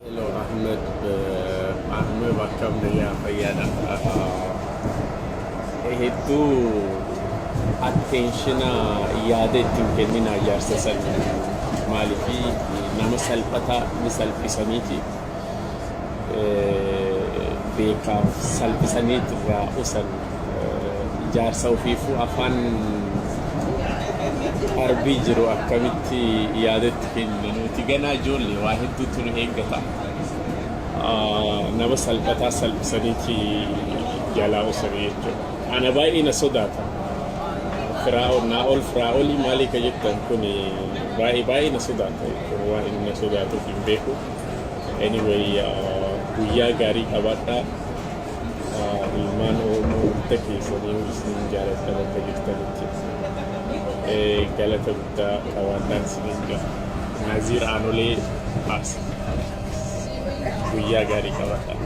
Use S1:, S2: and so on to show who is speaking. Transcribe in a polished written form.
S1: Hello Ahmed, Ahmed bakka ammayyaa fayyaadha. Hedduu attenshina yaada ittiin kenninaa ijaarsa san maaliifi nama salphataa ni salphisaniiti beekaaf salphisaniit irraa usan ijaarsa ofiifuu afaan arbii jiru akkamitti yaadatti kenna nuti ganaa ijoollee waa hedduutu nu eeggata. Nama salphataa salphisaniiti jalaa usanii jechuudha. Ana baay'ee na sodaata. Firaa'olii maalii ka jettan kun baay'ee na sodaata jechuudha. Waan inni na sodaatuuf hin beeku. Anyway, guyyaa gaarii qabaadhaa. Ilmaan Oromoo hunda keessanii isin jaalladha bakka jirtanitti. Galata guddaa qabaadhaan isiniin ga'a. Naziir Aanolee Aas. Guyyaa gaarii qabaadhaa.